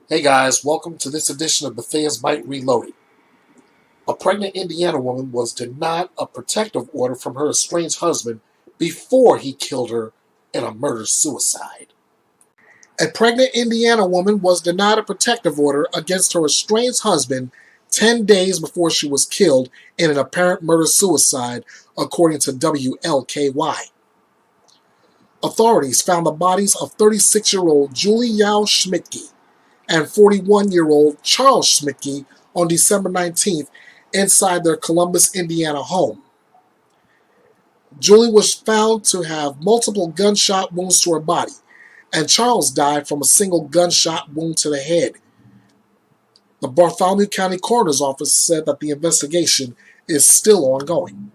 Hey guys, welcome to this edition of Bethea's Byte Reloaded. A pregnant Indiana woman was denied a protective order from her estranged husband before he killed her in a murder-suicide. A pregnant Indiana woman was denied a protective order against her estranged husband 10 days before she was killed in an apparent murder-suicide, according to WLKY. Authorities found the bodies of 36-year-old Julie Yow-Schmidtke and 41-year-old Charles Schmidtke on December 19th inside their Columbus, Indiana home. Julie was found to have multiple gunshot wounds to her body, and Charles died from a single gunshot wound to the head. The Bartholomew County Coroner's Office said that the investigation is still ongoing.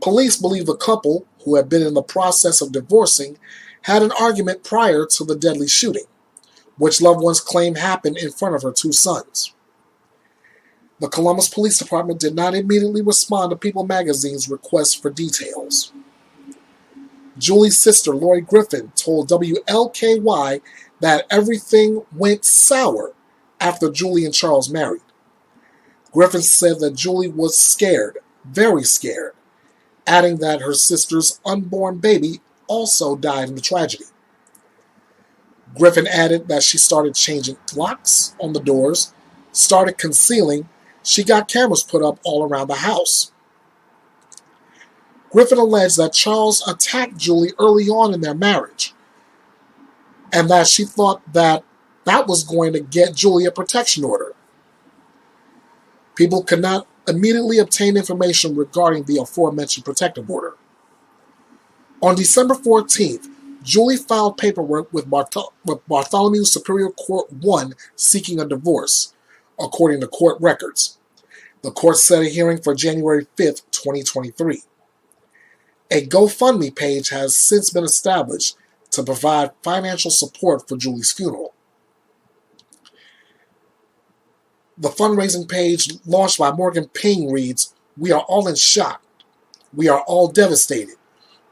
Police believe the couple, who had been in the process of divorcing, had an argument prior to the deadly shooting, which loved ones claim happened in front of her two sons. The Columbus Police Department did not immediately respond to People magazine's request for details. Julie's sister, Lori Griffin, told WLKY that everything went sour after Julie and Charles married. Griffin said that Julie was scared, very scared, adding that her sister's unborn baby also died in the tragedy. Griffin added that she started changing locks on the doors, started concealing. She got cameras put up all around the house. Griffin alleged that Charles attacked Julie early on in their marriage, and that she thought that was going to get Julie a protection order. People could not immediately obtain information regarding the aforementioned protective order. On December 14th, Julie filed paperwork with Bartholomew Superior Court 1 seeking a divorce, according to court records. The court set a hearing for January 5th, 2023. A GoFundMe page has since been established to provide financial support for Julie's funeral. The fundraising page launched by Morgan Ping reads, "We are all in shock. We are all devastated.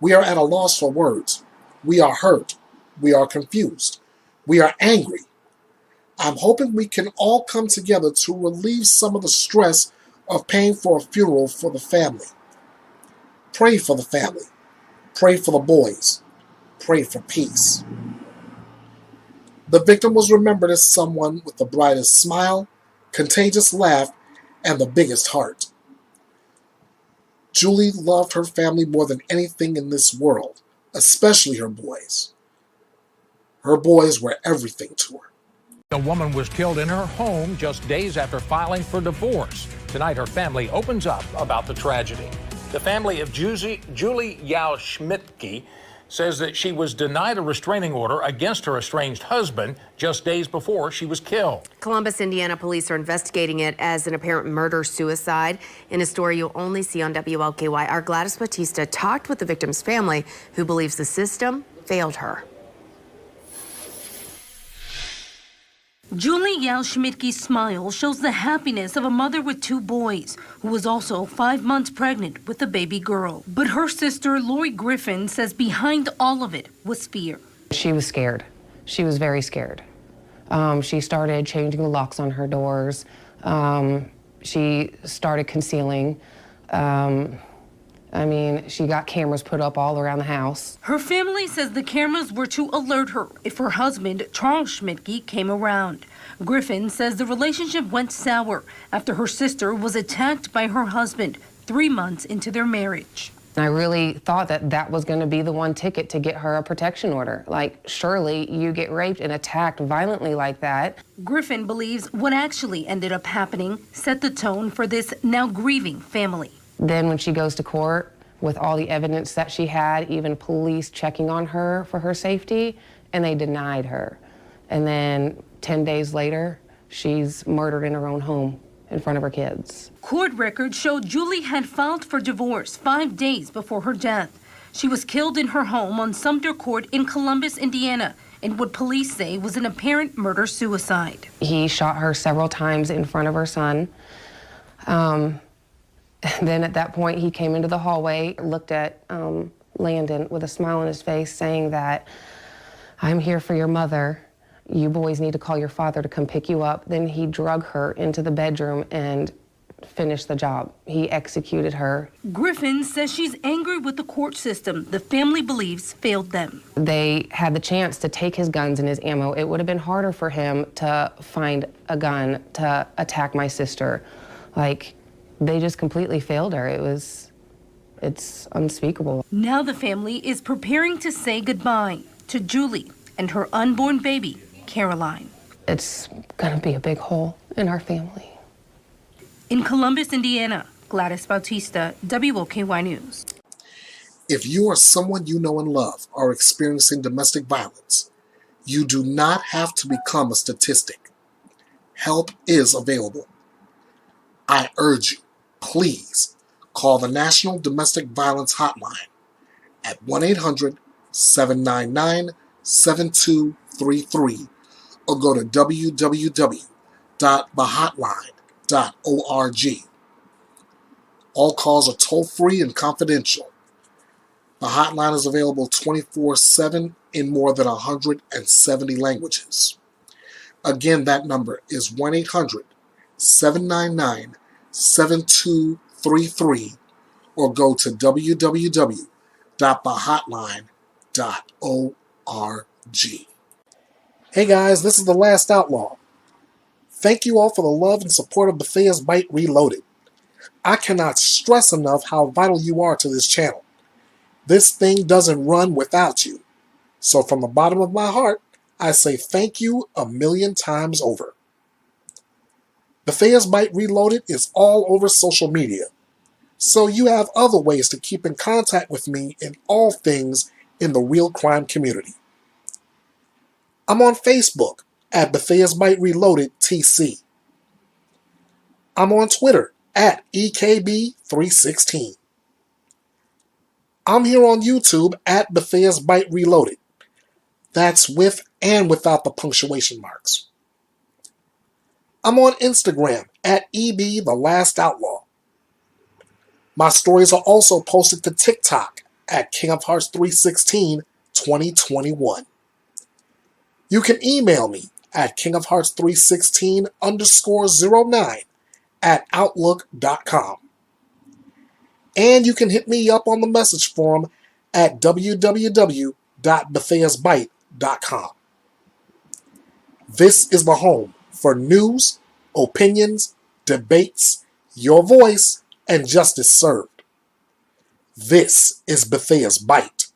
We are at a loss for words. We are hurt. We are confused. We are angry. I'm hoping we can all come together to relieve some of the stress of paying for a funeral for the family. Pray for the family. Pray for the boys. Pray for peace." The victim was remembered as someone with the brightest smile, contagious laugh, and the biggest heart. Julie loved her family more than anything in this world, especially her boys. Her boys were everything to her. The woman was killed in her home just days after filing for divorce. Tonight, her family opens up about the tragedy. The family of Julie Yow-Schmidtke says that she was denied a restraining order against her estranged husband just days before she was killed. Columbus, Indiana police are investigating it as an apparent murder-suicide. In a story you'll only see on WLKY, our Gladys Batista talked with the victim's family, who believes the system failed her. Julie Yow-Schmidtke's smile shows the happiness of a mother with two boys, who was also 5 months pregnant with a baby girl. But her sister, Lori Griffin, says behind all of it was fear. She was scared. She was very scared. She started changing the locks on her doors. She started concealing. She got cameras put up all around the house. Her family says the cameras were to alert her if her husband, Charles Schmidtke, came around. Griffin says the relationship went sour after her sister was attacked by her husband 3 months into their marriage. I really thought that was going to be the one ticket to get her a protection order. Like, surely you get raped and attacked violently like that. Griffin believes what actually ended up happening set the tone for this now grieving family. Then when she goes to court with all the evidence that she had, even police checking on her for her safety, and they denied her. And then 10 days later, she's murdered in her own home in front of her kids. Court records show Julie had filed for divorce 5 days before her death. She was killed in her home on Sumter Court in Columbus, Indiana, in what police say was an apparent murder-suicide. He shot her several times in front of her son. Then at that point, he came into the hallway, looked at Landon with a smile on his face, saying that, "I'm here for your mother, You boys need to call your father to come pick you up. Then he drug her into the bedroom and finished the job. He executed her. Griffin says she's angry with the court system the family believes failed them. They had the chance to take his guns and his ammo. It would have been harder for him to find a gun to attack my sister. Like, they just completely failed her. It's unspeakable. Now the family is preparing to say goodbye to Julie and her unborn baby, Caroline. It's gonna be a big hole in our family. In Columbus, Indiana, Gladys Bautista, WOKY News. If you or someone you know and love are experiencing domestic violence, you do not have to become a statistic. Help is available. I urge you, please call the National Domestic Violence Hotline at 1-800-799-7233 or go to www.thehotline.org. All calls are toll-free and confidential. The hotline is available 24/7 in more than 170 languages. Again, that number is 1-800-799-7233 or go to www.thehotline.org. Hey guys, this is The Last Outlaw. Thank you all for the love and support of Bethea's Byte Reloaded. I cannot stress enough how vital you are to this channel. This thing doesn't run without you. So from the bottom of my heart, I say thank you 1,000,000 times over. Bethea's Byte Reloaded is all over social media, so you have other ways to keep in contact with me in all things in the real crime community. I'm on Facebook at Bethea's Byte Reloaded TC. I'm on Twitter at EKB316. I'm here on YouTube at Bethea's Byte Reloaded. That's with and without the punctuation marks. I'm on Instagram at EB The Last Outlaw. My stories are also posted to TikTok at King of Hearts 316 2021. You can email me at kingofhearts316_09 at outlook.com. And you can hit me up on the message forum at www.betheasbyte.com. This is the home for news, opinions, debates, your voice, and justice served. This is Bethea's Byte,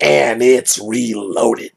and it's reloaded.